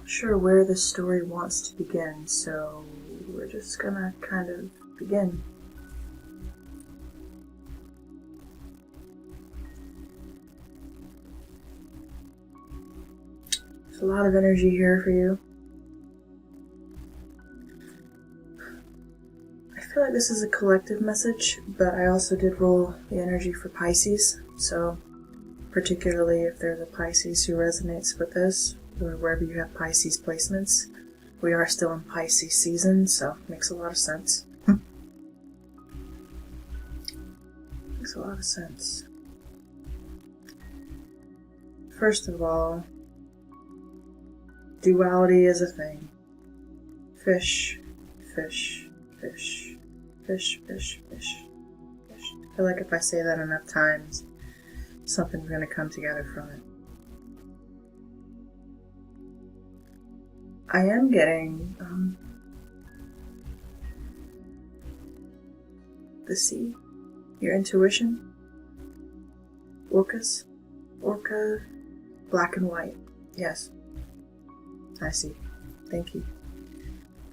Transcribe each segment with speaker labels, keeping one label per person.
Speaker 1: not sure where this story wants to begin, so we're just gonna kind of begin. There's a lot of energy here for you. I feel like this is a collective message, but I also did roll the energy for Pisces, so particularly if there's a Pisces who resonates with this, or wherever you have Pisces placements. We are still in Pisces season, so it makes a lot of sense. Makes a lot of sense. First of all, duality is a thing. Fish, fish, fish, fish, fish, fish, fish. I feel like if I say that enough times, something's going to come together from it. I am getting the sea, your intuition, orcas, orca, black and white. Yes, I see. Thank you.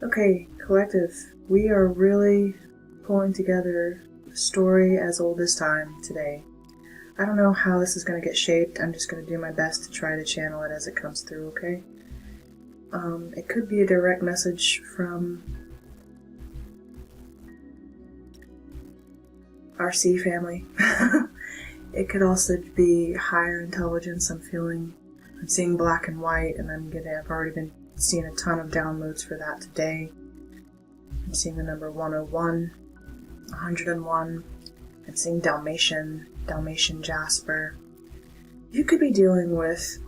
Speaker 1: Okay, collective, we are really pulling together a story as old as time today. I don't know how this is going to get shaped. I'm just going to do my best to try to channel it as it comes through, okay? It could be a direct message from our sea family. It could also be higher intelligence. I'm seeing black and white, and I've already been seeing a ton of downloads for that today. I'm seeing the number 101, 101. I'm seeing Dalmatian Jasper. You could be dealing with,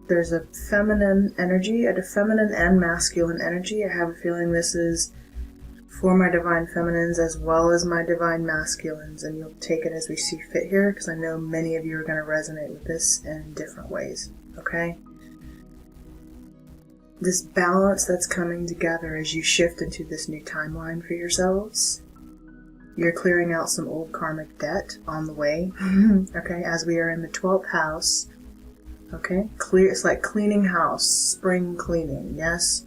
Speaker 1: there's a feminine energy, a feminine and masculine energy. I have a feeling this is for my divine feminines as well as my divine masculines, and you'll take it as we see fit here, because I know many of you are going to resonate with this in different ways, okay? This balance that's coming together as you shift into this new timeline for yourselves. You're clearing out some old karmic debt on the way, okay, as we are in the 12th house, okay? It's like cleaning house, spring cleaning, yes?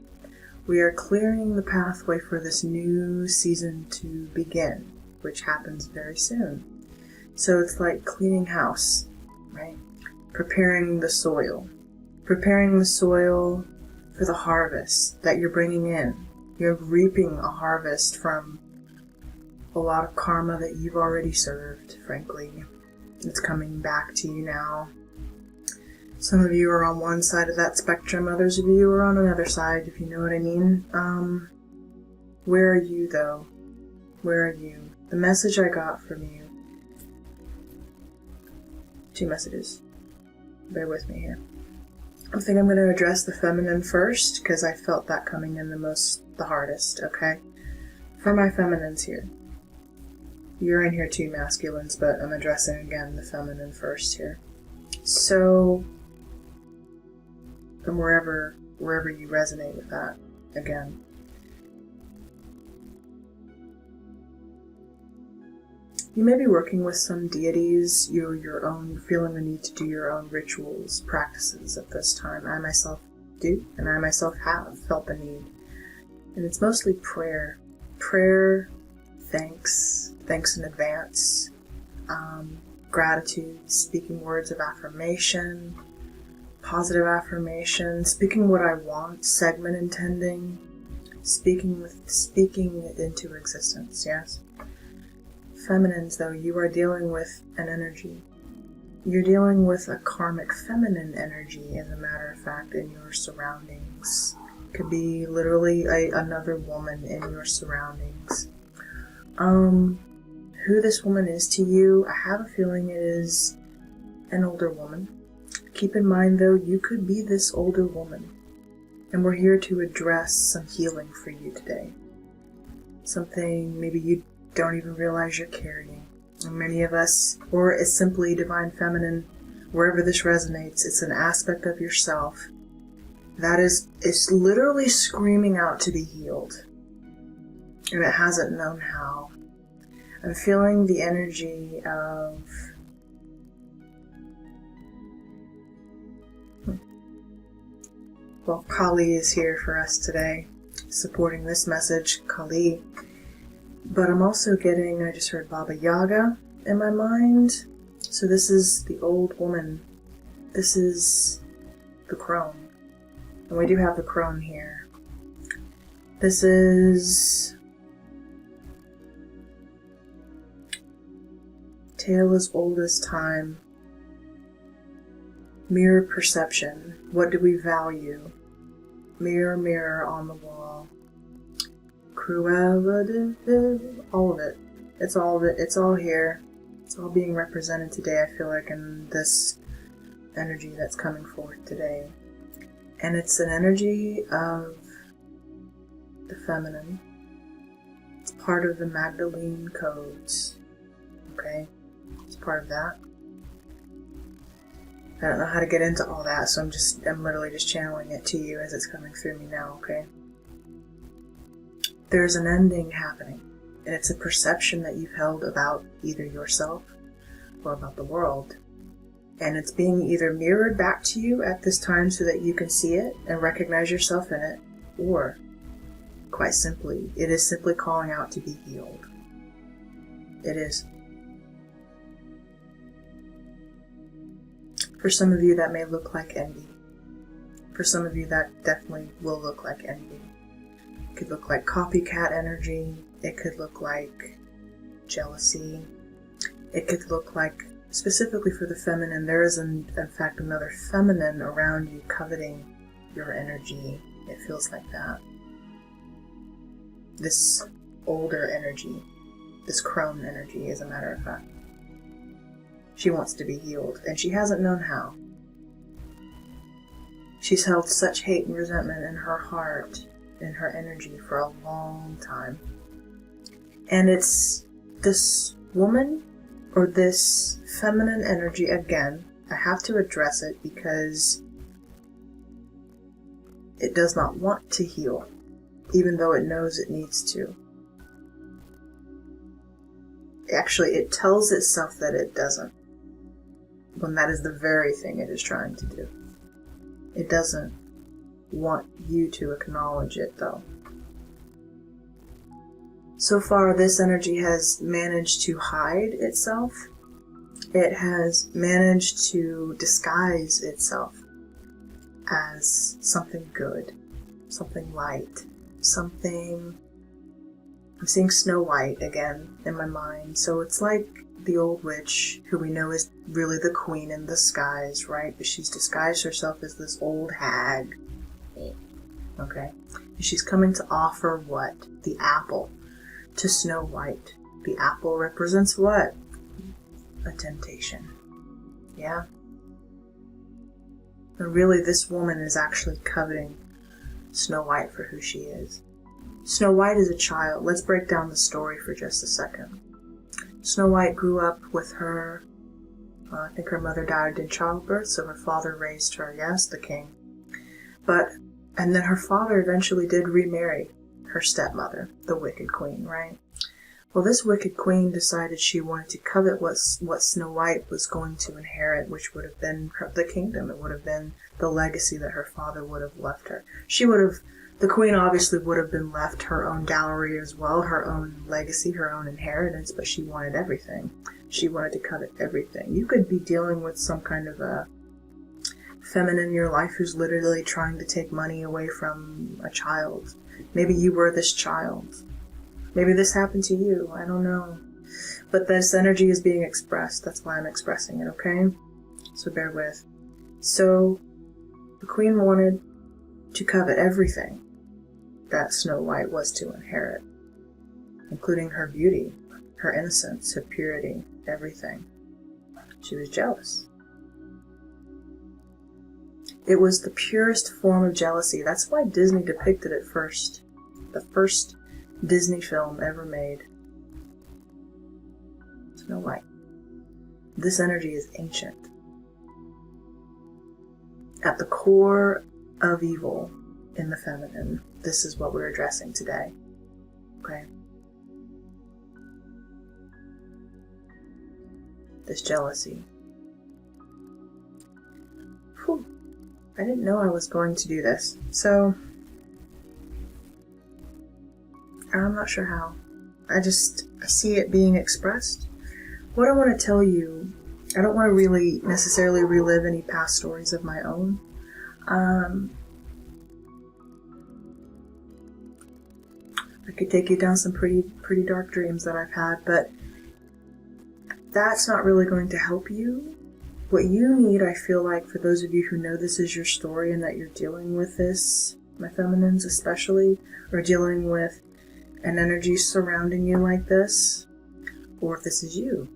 Speaker 1: We are clearing the pathway for this new season to begin, which happens very soon. So it's like cleaning house, right? Preparing the soil for the harvest that you're bringing in. You're reaping a harvest from a lot of karma that you've already served, frankly. It's coming back to you now. Some of you are on one side of that spectrum, others of you are on another side, if you know what I mean. Where are you, though? Where are you? The message I got from you. 2 messages. Bear with me here. I think I'm going to address the feminine first, because I felt that coming in the hardest, okay? For my feminines here. You're in here too, masculines, but I'm addressing again the feminine first here. So, and wherever you resonate with that, again. You may be working with some deities, you're feeling the need to do your own rituals, practices at this time. I myself do, and I myself have felt the need. And it's mostly prayer. Prayer, thanks in advance, gratitude, speaking words of affirmation, positive affirmation, speaking what I want, segment intending, speaking it into existence, yes? Feminines, though, you are dealing with an energy. You're dealing with a karmic feminine energy, as a matter of fact, in your surroundings. It could be literally another woman in your surroundings. Who this woman is to you, I have a feeling it is an older woman. Keep in mind, though, you could be this older woman. And we're here to address some healing for you today. Something maybe you don't even realize you're carrying. And many of us, or it's simply divine feminine, wherever this resonates, it's an aspect of yourself that is literally screaming out to be healed. And it hasn't known how. I'm feeling the energy of Well, Kali is here for us today, supporting this message, Kali. But I'm also getting, I just heard Baba Yaga in my mind. So this is the old woman. This is the crone. And we do have the crone here. This is tale as old as time. Mirror perception. What do we value? Mirror, mirror on the wall. Cruella, all of it. It's all of it. It's all here. It's all being represented today, I feel like, in this energy that's coming forth today. And it's an energy of the feminine. It's part of the Magdalene codes. Okay? It's part of that. I don't know how to get into all that, so I'm literally just channeling it to you as it's coming through me now, okay? There's an ending happening, and it's a perception that you've held about either yourself or about the world. And it's being either mirrored back to you at this time so that you can see it and recognize yourself in it, or, quite simply, it is simply calling out to be healed. It is. For some of you, that may look like envy. For some of you, that definitely will look like envy. It could look like copycat energy. It could look like jealousy. It could look like, specifically for the feminine, there is in fact another feminine around you coveting your energy. It feels like that. This older energy, this crone energy, as a matter of fact. She wants to be healed, and she hasn't known how. She's held such hate and resentment in her heart, in her energy, for a long time. And it's this woman, or this feminine energy, again, I have to address it because it does not want to heal, even though it knows it needs to. Actually, it tells itself that it doesn't, when that is the very thing it is trying to do. It doesn't want you to acknowledge it, though. So far, this energy has managed to hide itself. It has managed to disguise itself as something good, something light, something... I'm seeing Snow White again in my mind. So it's like the old witch, who we know is really the queen in disguise, right? But she's disguised herself as this old hag. Okay? And she's coming to offer what? The apple to Snow White. The apple represents what? A temptation. Yeah? And really, this woman is actually coveting Snow White for who she is. Snow White is a child. Let's break down the story for just a second. Snow White grew up with her, I think her mother died in childbirth, so her father raised her, yes, the king. And then her father eventually did remarry her stepmother, the wicked queen, right? Well, this wicked queen decided she wanted to covet what Snow White was going to inherit, which would have been the kingdom. It would have been the legacy that her father would have left her. The queen obviously would have been left her own dowry as well, her own legacy, her own inheritance, but she wanted everything. She wanted to covet everything. You could be dealing with some kind of a feminine in your life who's literally trying to take money away from a child. Maybe you were this child. Maybe this happened to you. I don't know. But this energy is being expressed. That's why I'm expressing it, okay? So bear with. So the queen wanted to covet everything that Snow White was to inherit, including her beauty, her innocence, her purity, everything. She was jealous. It was the purest form of jealousy. That's why Disney depicted it first. The first Disney film ever made. Snow White. This energy is ancient. At the core of evil in the feminine, this is what we're addressing today. Okay? This jealousy. Whew. I didn't know I was going to do this. So, I'm not sure how. I see it being expressed. What I want to tell you, I don't want to really necessarily relive any past stories of my own. I could take you down some pretty dark dreams that I've had, but that's not really going to help you. What you need, I feel like, for those of you who know this is your story and that you're dealing with this, my feminines especially, or dealing with an energy surrounding you like this, or if this is you,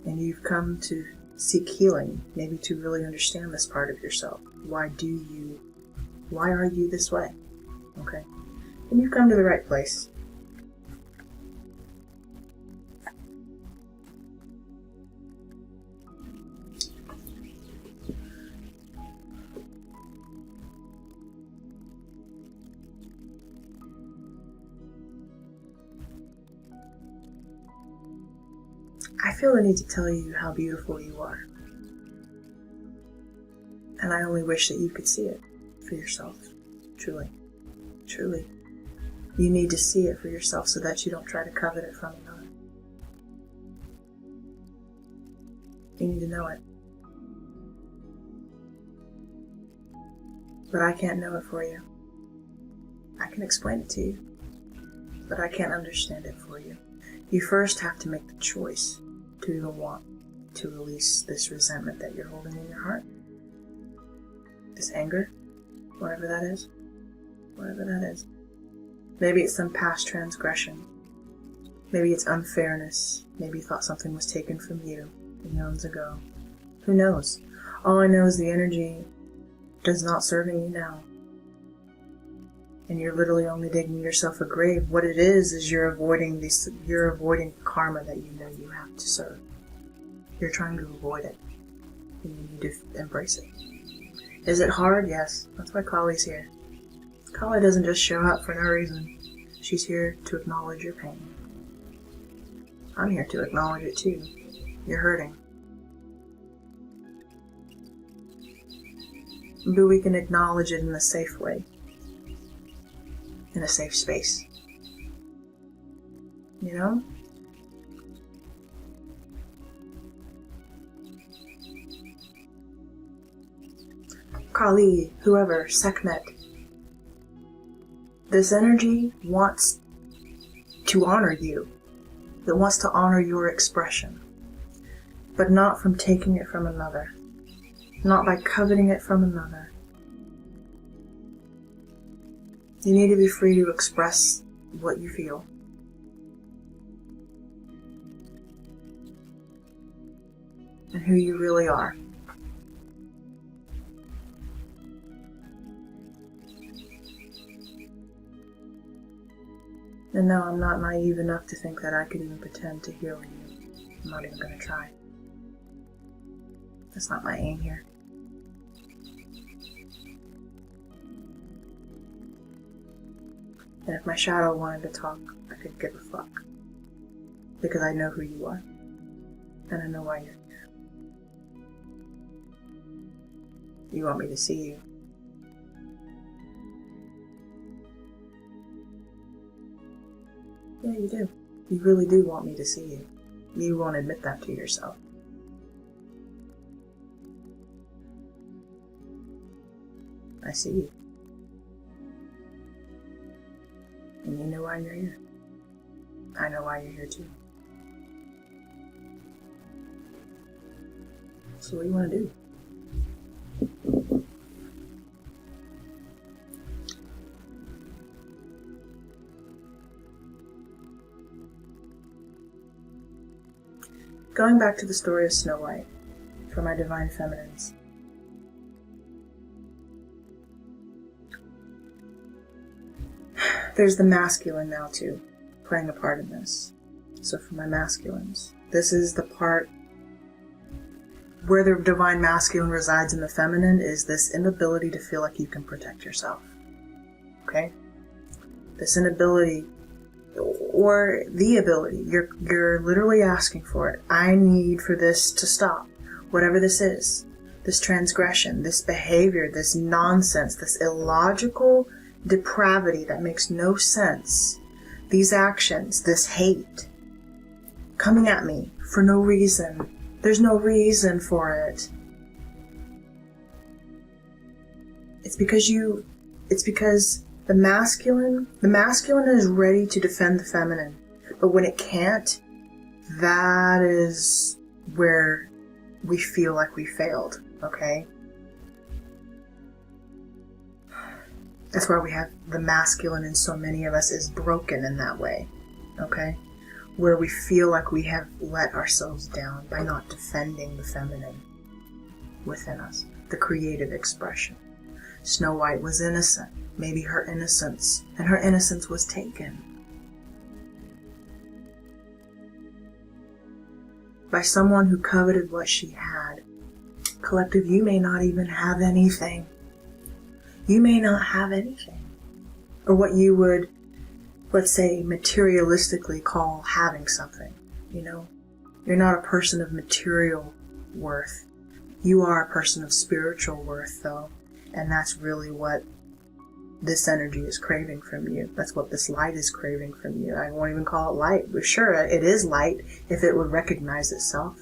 Speaker 1: and you've come to seek healing, maybe to really understand this part of yourself. Why are you this way? Okay? And you've come to the right place. I feel the need to tell you how beautiful you are. And I only wish that you could see it for yourself. Truly. Truly. You need to see it for yourself so that you don't try to covet it from another. You need to know it. But I can't know it for you. I can explain it to you, but I can't understand it for you. You first have to make the choice to even want to release this resentment that you're holding in your heart. This anger, whatever that is. Whatever that is. Maybe it's some past transgression. Maybe it's unfairness. Maybe you thought something was taken from you eons ago. Who knows? All I know is the energy does not serving you now. And you're literally only digging yourself a grave. What it is you're avoiding karma that you know you have to serve. You're trying to avoid it. And you need to embrace it. Is it hard? Yes. That's why Kali's here. Kali doesn't just show up for no reason. She's here to acknowledge your pain. I'm here to acknowledge it too. You're hurting. But we can acknowledge it in a safe way. In a safe space. You know? Kali, whoever, Sekhmet. This energy wants to honor you. It wants to honor your expression. But not from taking it from another. Not by coveting it from another. You need to be free to express what you feel. And who you really are. And no, I'm not naive enough to think that I could even pretend to heal you. I'm not even going to try. That's not my aim here. And if my shadow wanted to talk, I could give a fuck. Because I know who you are. And I know why you're here. You want me to see you. Yeah, you do. You really do want me to see you. You won't admit that to yourself. I see you. And you know why you're here. I know why you're here too. So what do you want to do? Going back to the story of Snow White, for my divine feminines. There's the masculine now too, playing a part in this. So for my masculines, this is the part where the divine masculine resides in the feminine, is this inability to feel like you can protect yourself. Okay? This inability, or the ability, you're literally asking for it. I need for this to stop, whatever this is. this transgression, this behavior, this nonsense, this illogical depravity that makes no sense, these actions, this hate, coming at me for no reason. There's no reason for it. It's because the masculine is ready to defend the feminine. But when it can't, that is where we feel like we failed, okay? That's why we have the masculine in so many of us is broken in that way, okay? Where we feel like we have let ourselves down by not defending the feminine within us, the creative expression. Snow White was innocent. Maybe her innocence was taken by someone who coveted what she had. Collective, you may not even have anything. You may not have anything. Or what you would, let's say, materialistically call having something, you know? You're not a person of material worth. You are a person of spiritual worth, though. And that's really what this energy is craving from you. That's what this light is craving from you. I won't even call it light. But sure, it is light if it would recognize itself.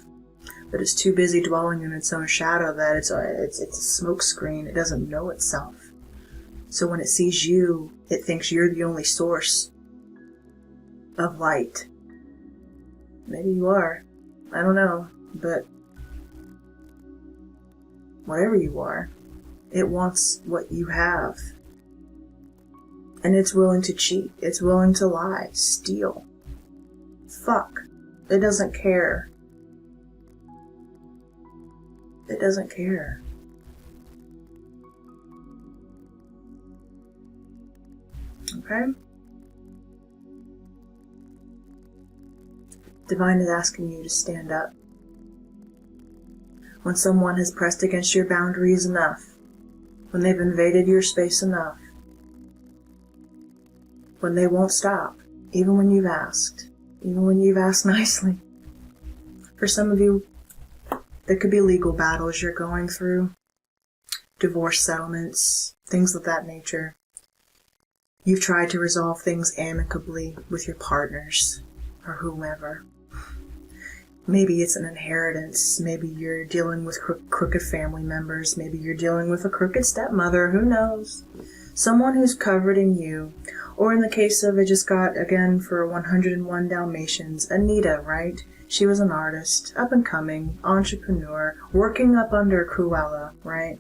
Speaker 1: But it's too busy dwelling in its own shadow that it's a smoke screen. It doesn't know itself. So when it sees you, it thinks you're the only source of light. Maybe you are. I don't know. But whatever you are, it wants what you have. And it's willing to cheat. It's willing to lie, steal. Fuck. It doesn't care. It doesn't care. Okay? Divine is asking you to stand up. When someone has pressed against your boundaries enough, when they've invaded your space enough, when they won't stop, even when you've asked nicely. For some of you, there could be legal battles you're going through, divorce settlements, things of that nature. You've tried to resolve things amicably with your partners or whomever. Maybe it's an inheritance. Maybe you're dealing with crooked family members. Maybe you're dealing with a crooked stepmother. Who knows? Someone who's covered in you. Or in the case of, I just got, again, for 101 Dalmatians, Anita, right? She was an artist, up and coming, entrepreneur, working up under Cruella, right?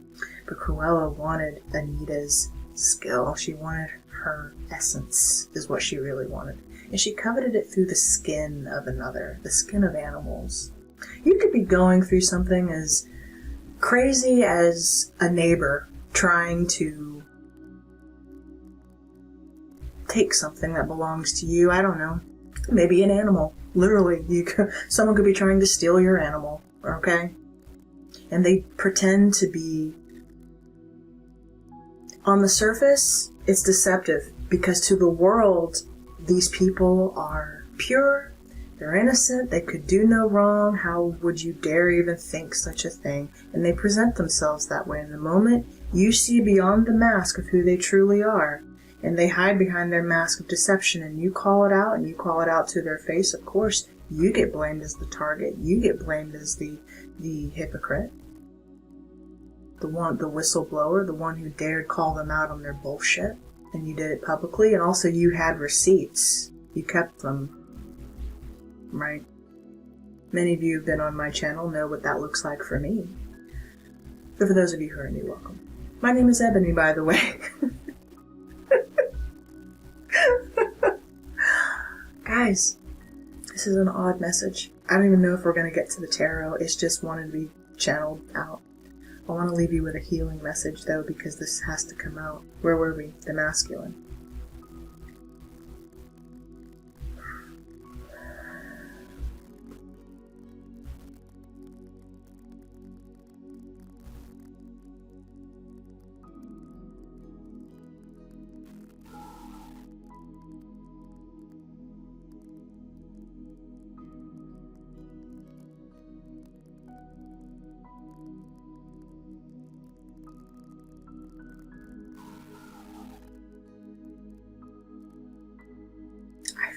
Speaker 1: But Cruella wanted Anita's skill. She wanted her essence, is what she really wanted. And she coveted it through the skin of another, the skin of animals. You could be going through something as crazy as a neighbor trying to take something that belongs to you. I don't know. Maybe an animal. Literally, someone could be trying to steal your animal, okay? And they pretend to be... On the surface, it's deceptive, because to the world, these people are pure, they're innocent, they could do no wrong. How would you dare even think such a thing? And they present themselves that way. In the moment you see beyond the mask of who they truly are, and they hide behind their mask of deception, and you call it out, and you call it out to their face, of course, you get blamed as the target. You get blamed as the hypocrite. The whistleblower, the one who dared call them out on their bullshit. And you did it publicly, and also you had receipts. You kept them. Right? Many of you who've been on my channel know what that looks like for me. But for those of you who are new, welcome. My name is Ebony, by the way. Guys, this is an odd message. I don't even know if we're going to get to the tarot. It's just wanted to be channeled out. I want to leave you with a healing message, though, because this has to come out. Where were we? The masculine.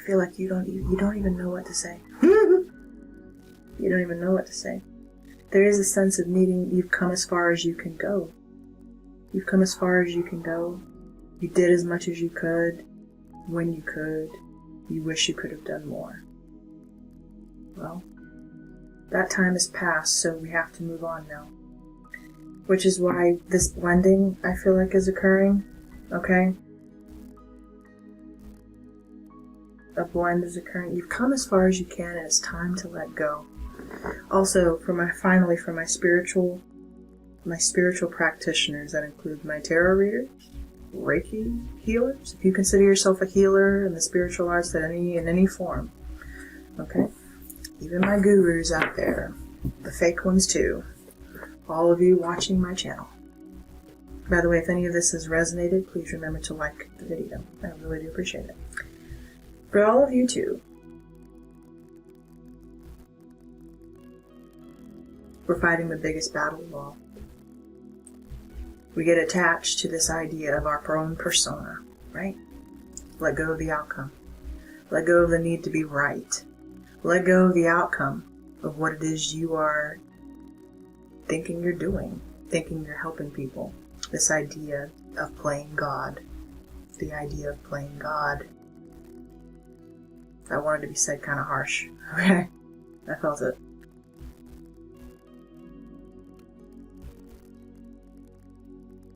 Speaker 1: feel like you don't even know what to say. You don't even know what to say. There is a sense of needing, you've come as far as you can go. You've come as far as you can go. You did as much as you could, when you could. You wish you could have done more. Well, that time has passed, so we have to move on now. Which is why this blending, I feel like, is occurring. Okay? A blend is occurring. You've come as far as you can, and it's time to let go. Also, for my spiritual practitioners, that include my tarot readers, Reiki healers, if you consider yourself a healer in the spiritual arts in any form, okay? Even my gurus out there, the fake ones too, all of you watching my channel. By the way, if any of this has resonated, please remember to like the video. I really do appreciate it. For all of you too, we're fighting the biggest battle of all. We get attached to this idea of our own persona, right? Let go of the outcome. Let go of the need to be right. Let go of the outcome of what it is you are thinking you're doing, thinking you're helping people. This idea of playing God. The idea of playing God. I wanted to be said kind of harsh, okay? I felt it.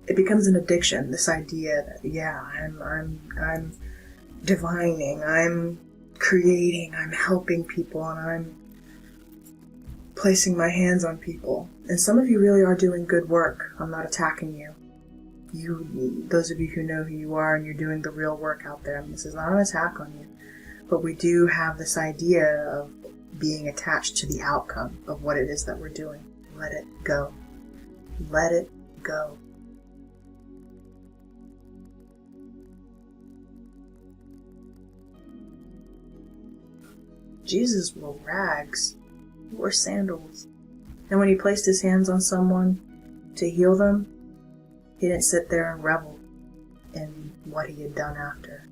Speaker 1: It becomes an addiction, this idea that, yeah, I'm divining, I'm creating, I'm helping people, and I'm placing my hands on people. And some of you really are doing good work. I'm not attacking you. Those of you who know who you are and you're doing the real work out there, and this is not an attack on you, but we do have this idea of being attached to the outcome of what it is that we're doing. Let it go. Let it go. Jesus wore rags. He wore sandals. And when he placed his hands on someone to heal them, he didn't sit there and revel in what he had done after.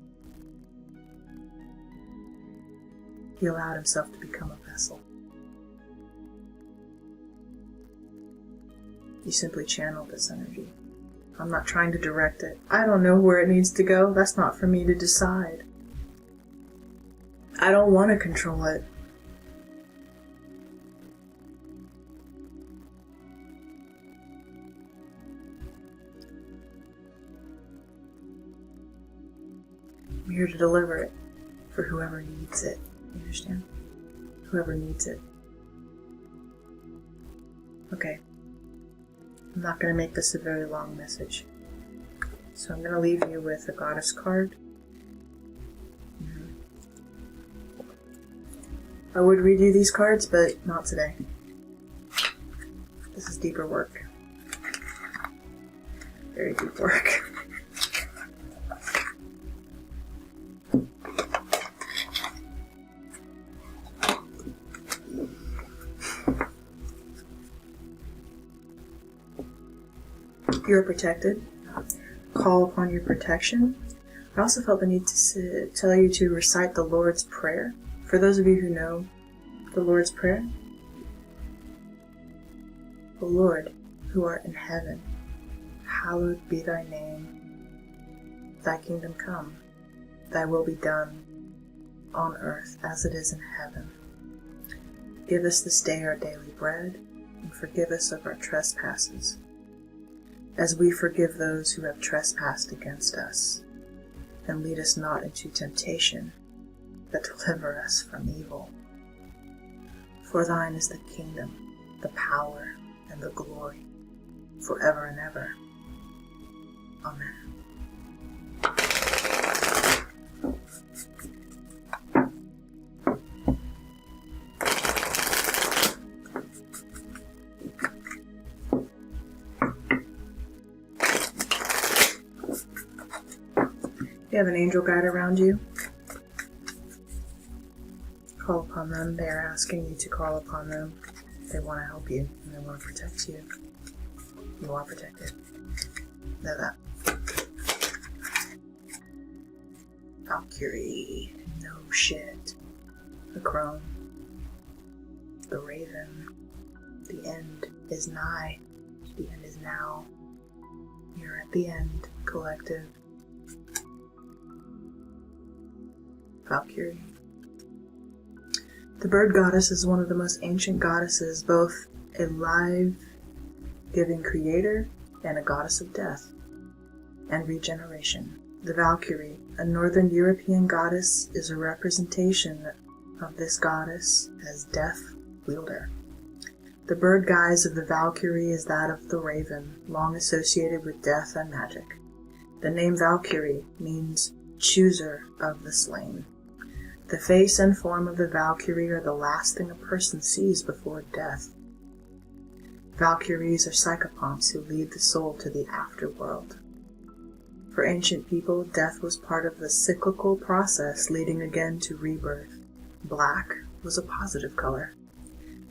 Speaker 1: He allowed himself to become a vessel. He simply channeled this energy. I'm not trying to direct it. I don't know where it needs to go. That's not for me to decide. I don't want to control it. I'm here to deliver it for whoever needs it. You understand? Whoever needs it. Okay. I'm not going to make this a very long message. So I'm going to leave you with a goddess card. I would read you these cards, but not today. This is deeper work. Very deep work. You're protected. Call upon your protection. I also felt the need to tell you to recite the Lord's Prayer. For those of you who know the Lord's Prayer, O Lord, who art in heaven, hallowed be thy name. Thy kingdom come, thy will be done, on earth as it is in heaven. Give us this day our daily bread, and forgive us of our trespasses, as we forgive those who have trespassed against us. And lead us not into temptation, but deliver us from evil. For thine is the kingdom, the power, and the glory, forever and ever. Amen. You have an angel guide around you. Call upon them. They are asking you to call upon them. They want to help you and they want to protect you. You are protected. Know that. Valkyrie. No shit. The crone. The raven. The end is nigh. The end is now. You're at the end, collective. Valkyrie. The bird goddess is one of the most ancient goddesses, both a life-giving creator and a goddess of death and regeneration. The Valkyrie, a northern European goddess, is a representation of this goddess as death wielder. The bird guise of the Valkyrie is that of the raven, long associated with death and magic. The name Valkyrie means chooser of the slain. The face and form of the Valkyrie are the last thing a person sees before death. Valkyries are psychopomps who lead the soul to the afterworld. For ancient people, death was part of the cyclical process leading again to rebirth. Black was a positive color,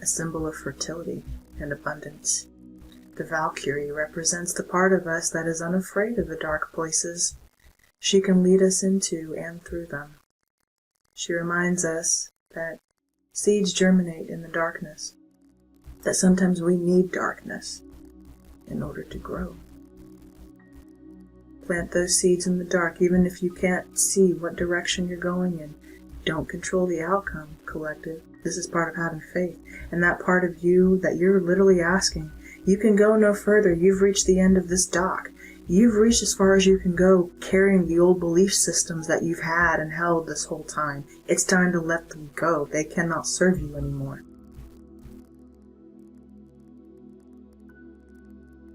Speaker 1: a symbol of fertility and abundance. The Valkyrie represents the part of us that is unafraid of the dark places she can lead us into and through them. She reminds us that seeds germinate in the darkness, that sometimes we need darkness in order to grow. Plant those seeds in the dark, even if you can't see what direction you're going in. Don't control the outcome, collective. This is part of having faith. And that part of you that you're literally asking, you can go no further. You've reached the end of this dock. You've reached as far as you can go, carrying the old belief systems that you've had and held this whole time. It's time to let them go. They cannot serve you anymore.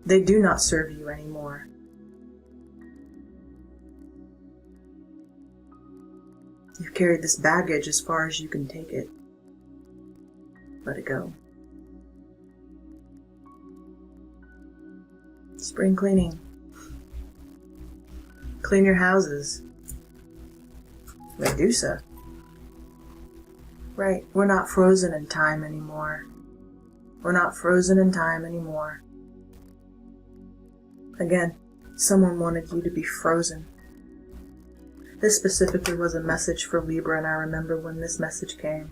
Speaker 1: They do not serve you anymore. You've carried this baggage as far as you can take it. Let it go. Spring cleaning. Clean your houses. Medusa. Right, we're not frozen in time anymore. We're not frozen in time anymore. Again, someone wanted you to be frozen. This specifically was a message for Libra, and I remember when this message came.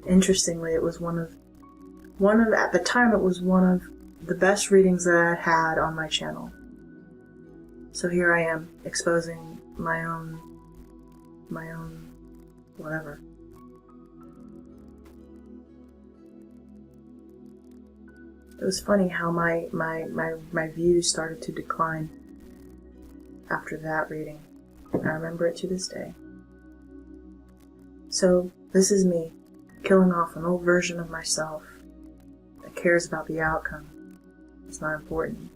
Speaker 1: Interestingly, it was at the time it was one of the best readings that I had on my channel. So here I am, exposing my own whatever. It was funny how my views started to decline after that reading. I remember it to this day. So, this is me, killing off an old version of myself that cares about the outcome. It's not important.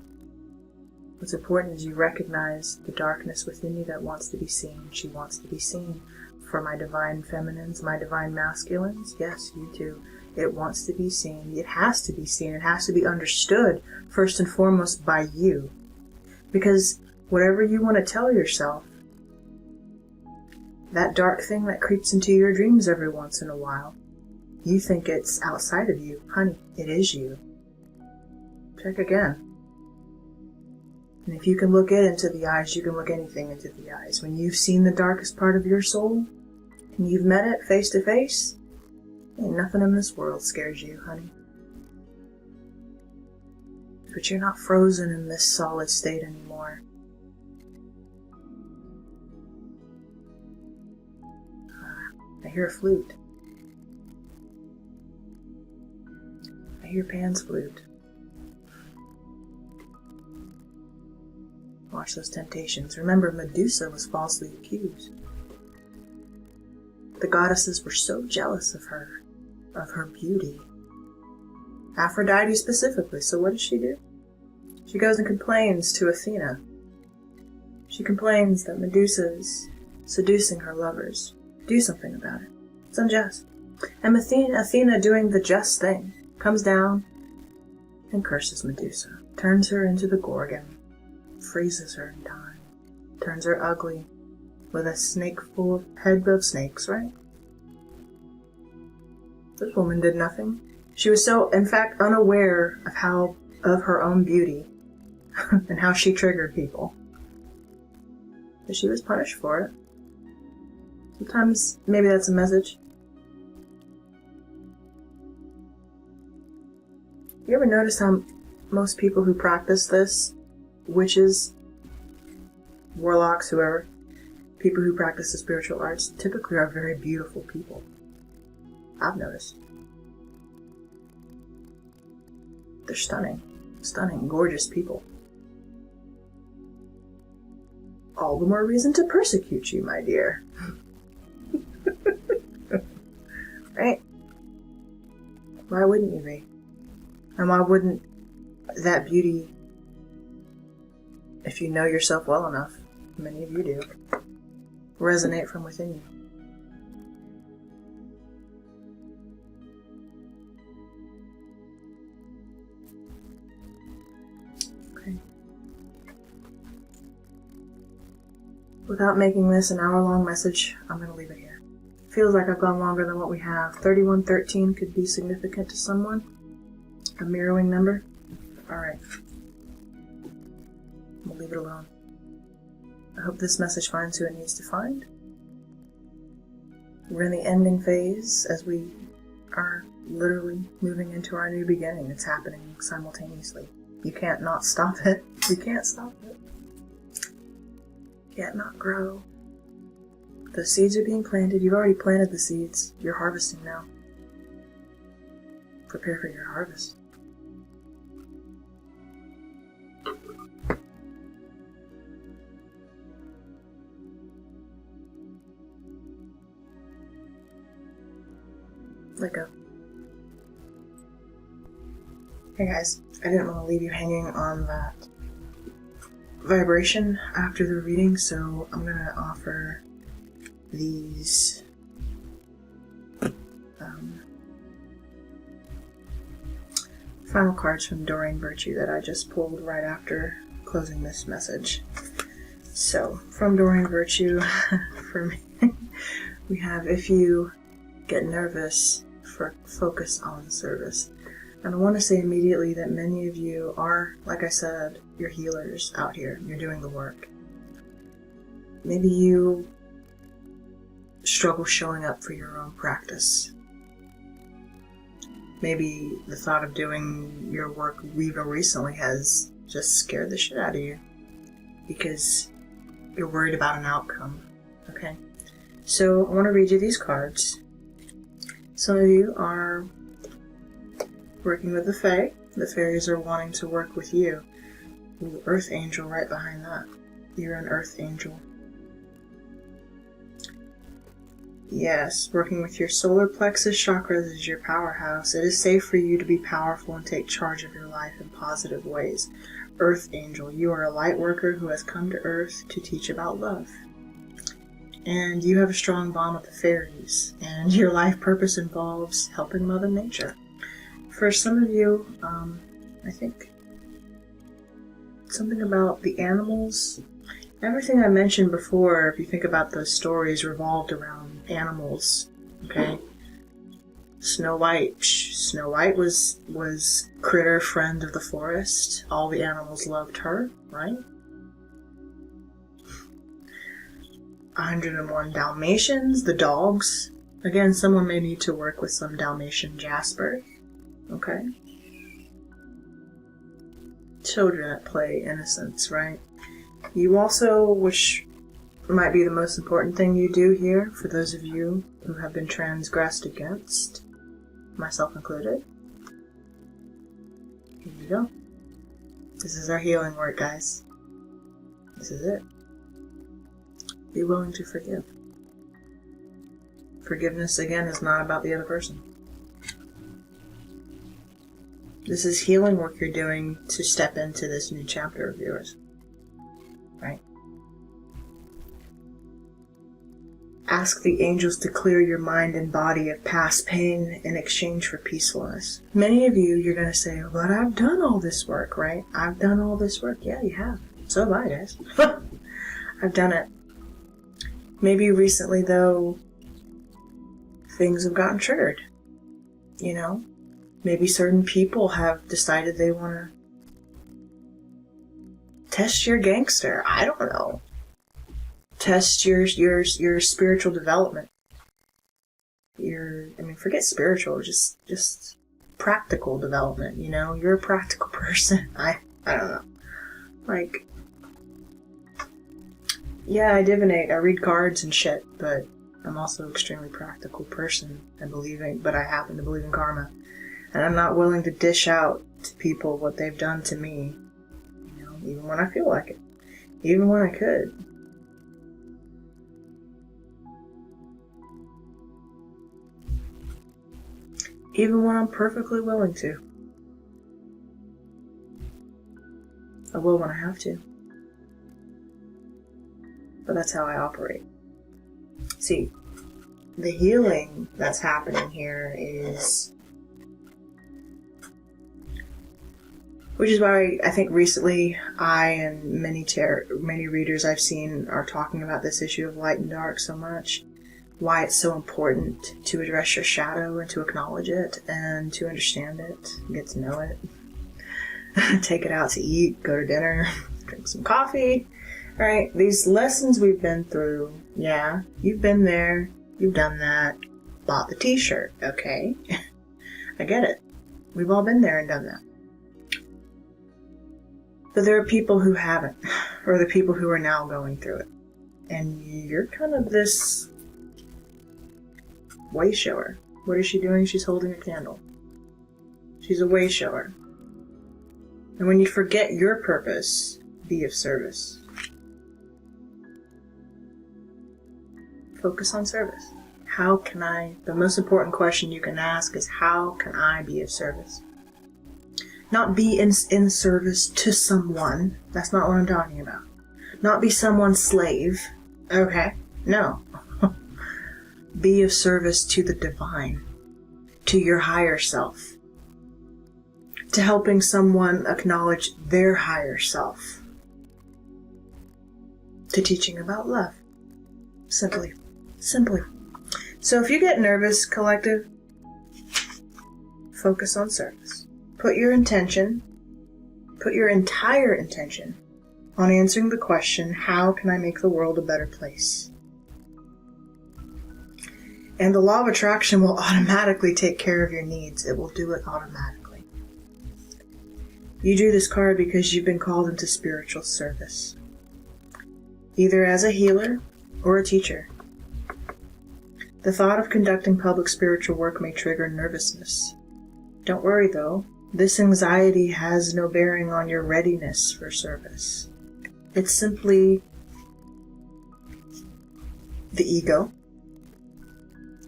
Speaker 1: What's important is you recognize the darkness within you that wants to be seen. She wants to be seen. For my divine feminines, my divine masculines, yes, you too. It wants to be seen. It has to be seen. It has to be understood, first and foremost, by you. Because whatever you want to tell yourself, that dark thing that creeps into your dreams every once in a while, you think it's outside of you. Honey, it is you. Check again. And if you can look it into the eyes, you can look anything into the eyes. When you've seen the darkest part of your soul, and you've met it face to face, ain't nothing in this world scares you, honey. But you're not frozen in this solid state anymore. I hear a flute. I hear Pan's flute. Watch those temptations. Remember, Medusa was falsely accused. The goddesses were so jealous of her beauty. Aphrodite specifically. So what does she do? She goes and complains to Athena. She complains that Medusa is seducing her lovers. Do something about it. It's unjust. And Athena, doing the just thing, comes down and curses Medusa. Turns her into the Gorgon. Freezes her in time. Turns her ugly. With a snake full of head of snakes, right? This woman did nothing. She was so, in fact, unaware of her own beauty and how she triggered people. but she was punished for it. Sometimes maybe that's a message. You ever notice how most people who practice this, witches, warlocks, whoever, people who practice the spiritual arts, typically are very beautiful people? I've noticed. They're stunning, gorgeous people. All the more reason to persecute you, my dear. Right? Why wouldn't you be? And why wouldn't that beauty, if you know yourself well enough, many of you do, resonate from within you? Okay. Without making this an hour-long message, I'm going to leave it here. Feels like I've gone longer than what we have. 3113 could be significant to someone. A mirroring number. Alright. We'll leave it alone. I hope this message finds who it needs to find. We're in the ending phase as we are literally moving into our new beginning. It's happening simultaneously. You can't not stop it. You can't stop it. You can't not grow. The seeds are being planted. You've already planted the seeds. You're harvesting now. Prepare for your harvest. Let go. Hey guys, I didn't want to leave you hanging on that vibration after the reading, so I'm going to offer these final cards from Doreen Virtue that I just pulled right after closing this message. So, from Doreen Virtue, for me, we have, if you get nervous, focus on service. And I want to say immediately that many of you are, like I said, you're healers out here. You're doing the work. Maybe you struggle showing up for your own practice. Maybe the thought of doing your work even recently has just scared the shit out of you because you're worried about an outcome. Okay? So I want to read you these cards. Some of you are working with the Fae. The fairies are wanting to work with you. Ooh, Earth Angel right behind that. You're an Earth Angel. Yes, working with your solar plexus chakras is your powerhouse. It is safe for you to be powerful and take charge of your life in positive ways. Earth Angel, you are a light worker who has come to Earth to teach about love. And you have a strong bond with the fairies, and your life purpose involves helping Mother Nature. For some of you, I think something about the animals. Everything I mentioned before, if you think about those stories, revolved around animals, okay? Snow White. Snow White was critter friend of the forest. All the animals loved her, right? 101 Dalmatians, the dogs. Again, someone may need to work with some Dalmatian Jasper, okay? Children at play, innocence, right? You also, which might be the most important thing you do here, for those of you who have been transgressed against, myself included. Here you go. This is our healing work, guys. This is it. Be willing to forgive. Forgiveness, again, is not about the other person. This is healing work you're doing to step into this new chapter of yours. Right? Ask the angels to clear your mind and body of past pain in exchange for peacefulness. Many of you, you're going to say, but I've done all this work, right? I've done all this work. Yeah, you have. So have I, guys. I've done it. Maybe recently, though, things have gotten triggered. You know? Maybe certain people have decided they want to test your gangster. I don't know. test your spiritual development. Forget spiritual, just practical development, You're a practical person. I don't know. Like, yeah, I divinate, I read cards and shit, but I'm also an extremely practical person but I happen to believe in karma. And I'm not willing to dish out to people what they've done to me, even when I feel like it. Even when I could. Even when I'm perfectly willing to. I will when I have to. But that's how I operate. See, the healing that's happening here is... Which is why I think recently I and many readers I've seen are talking about this issue of light and dark so much. Why it's so important to address your shadow and to acknowledge it and to understand it, get to know it. Take it out to eat, go to dinner, drink some coffee. Alright, these lessons we've been through, yeah, you've been there, you've done that, bought the t-shirt, okay? I get it. We've all been there and done that. But there are people who haven't, or the people who are now going through it. And you're kind of this way shower. What is she doing? She's holding a candle. She's a way shower. And when you forget your purpose, be of service. Focus on service. The most important question you can ask is, how can I be of service? Not be in service to someone. That's not what I'm talking about. Not be someone's slave. Okay, no. Be of service to the divine, to your higher self, to helping someone acknowledge their higher self, to teaching about love. Simply. So if you get nervous, collective, focus on service. Put your entire intention on answering the question, how can I make the world a better place? And the law of attraction will automatically take care of your needs. It will do it automatically. You drew this card because you've been called into spiritual service, either as a healer or a teacher. The thought of conducting public spiritual work may trigger nervousness. Don't worry though. This anxiety has no bearing on your readiness for service. It's simply the ego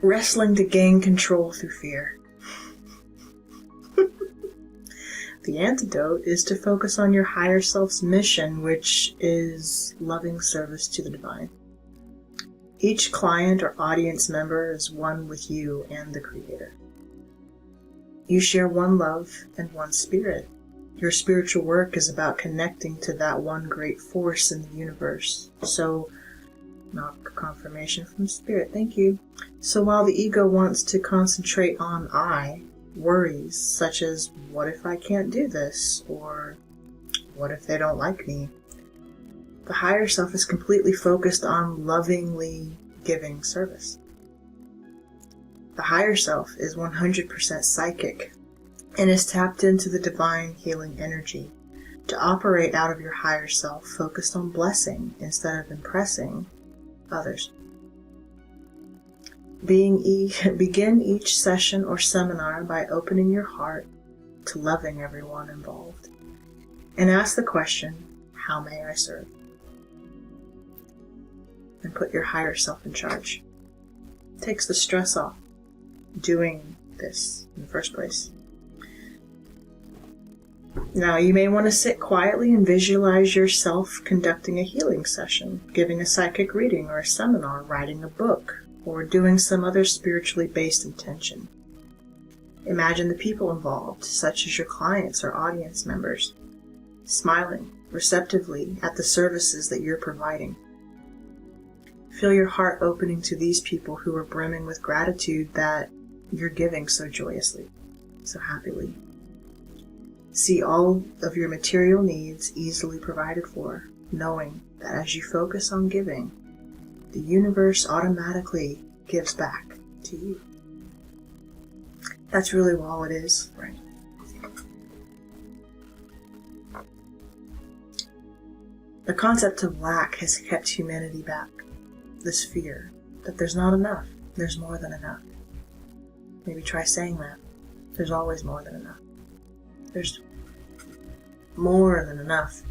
Speaker 1: wrestling to gain control through fear. The antidote is to focus on your higher self's mission, which is loving service to the divine. Each client or audience member is one with you and the Creator. You share one love and one spirit. Your spiritual work is about connecting to that one great force in the universe. So, knock confirmation from Spirit, thank you. So while the ego wants to concentrate on I, worries such as, what if I can't do this? Or, what if they don't like me? The higher self is completely focused on lovingly giving service. The higher self is 100% psychic and is tapped into the divine healing energy. To operate out of your higher self, focused on blessing instead of impressing others. Begin each session or seminar by opening your heart to loving everyone involved. And ask the question, how may I serve? And put your higher self in charge. It takes the stress off doing this in the first place. Now, you may want to sit quietly and visualize yourself conducting a healing session, giving a psychic reading or a seminar, writing a book, or doing some other spiritually based intention. Imagine the people involved, such as your clients or audience members, smiling receptively at the services that you're providing. Feel your heart opening to these people who are brimming with gratitude that you're giving so joyously, so happily. See all of your material needs easily provided for, knowing that as you focus on giving, the universe automatically gives back to you. That's really all it is, right? The concept of lack has kept humanity back. This fear that there's not enough, there's more than enough. Maybe try saying that. There's always more than enough. There's more than enough.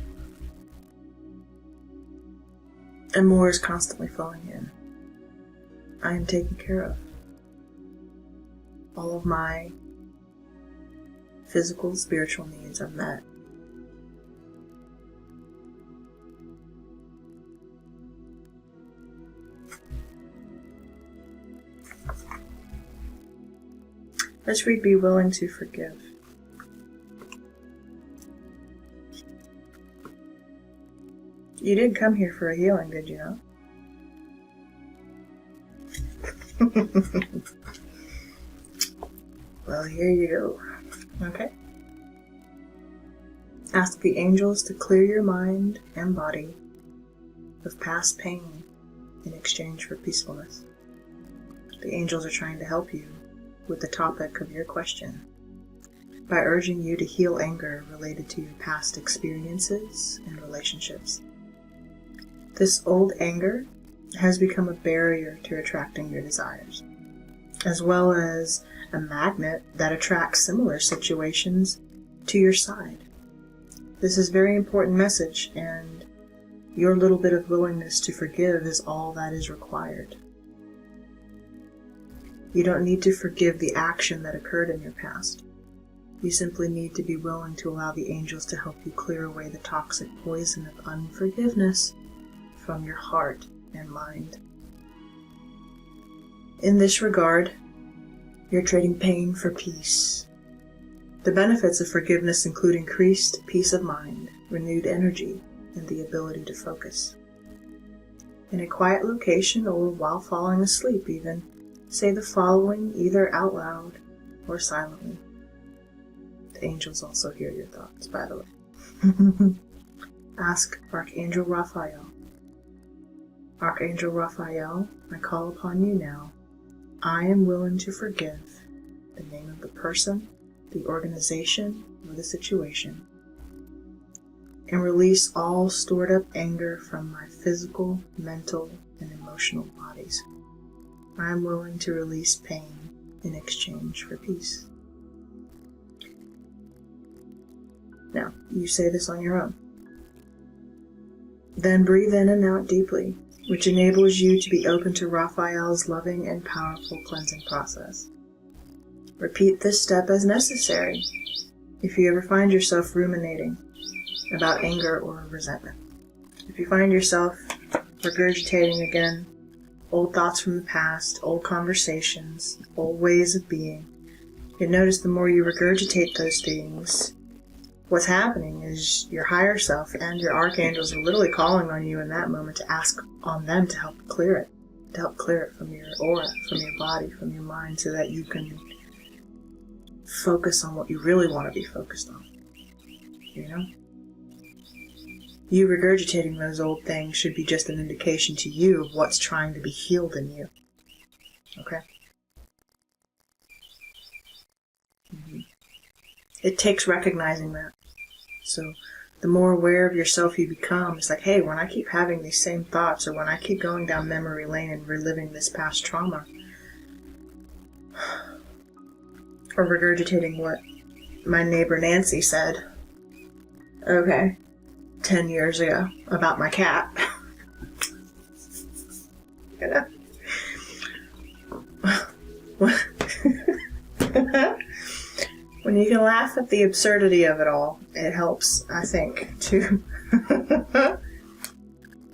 Speaker 1: And more is constantly flowing in. I am taken care of. All of my physical, spiritual needs are met. Let's read Be Willing to Forgive. You did come here for a healing, did you know? Well, here you go. Okay. Ask the angels to clear your mind and body of past pain in exchange for peacefulness. The angels are trying to help you with the topic of your question by urging you to heal anger related to your past experiences and relationships. This old anger has become a barrier to attracting your desires, as well as a magnet that attracts similar situations to your side. This is a very important message, and your little bit of willingness to forgive is all that is required. You don't need to forgive the action that occurred in your past. You simply need to be willing to allow the angels to help you clear away the toxic poison of unforgiveness from your heart and mind. In this regard, you're trading pain for peace. The benefits of forgiveness include increased peace of mind, renewed energy, and the ability to focus. In a quiet location or while falling asleep even, say the following either out loud or silently. The angels also hear your thoughts, by the way. Ask Archangel Raphael. Archangel Raphael, I call upon you now. I am willing to forgive the name of the person, the organization, or the situation, and release all stored up anger from my physical, mental, and emotional bodies. I am willing to release pain in exchange for peace. Now, you say this on your own. Then breathe in and out deeply, which enables you to be open to Raphael's loving and powerful cleansing process. Repeat this step as necessary if you ever find yourself ruminating about anger or resentment. If you find yourself regurgitating again old thoughts from the past, old conversations, old ways of being, you notice the more you regurgitate those things, what's happening is your higher self and your archangels are literally calling on you in that moment to ask on them to help clear it from your aura, from your body, from your mind, so that you can focus on what you really want to be focused on. You know? You regurgitating those old things should be just an indication to you of what's trying to be healed in you. Okay? It takes recognizing that. So the more aware of yourself you become, it's like, hey, when I keep having these same thoughts, or when I keep going down memory lane and reliving this past trauma, or regurgitating what my neighbor Nancy said, 10 years ago about my cat. You know? When you can laugh at the absurdity of it all, it helps, I think, to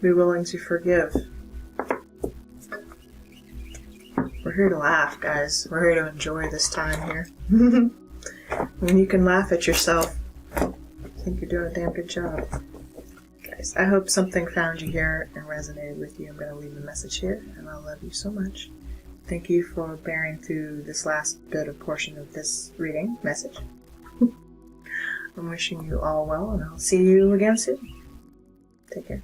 Speaker 1: be willing to forgive. We're here to laugh, guys. We're here to enjoy this time here. When you can laugh at yourself, I think you're doing a damn good job. Guys, I hope something found you here and resonated with you. I'm going to leave a message here, and I love you so much. Thank you for bearing through this last bit of portion of this reading message. I'm wishing you all well, and I'll see you again soon. Take care.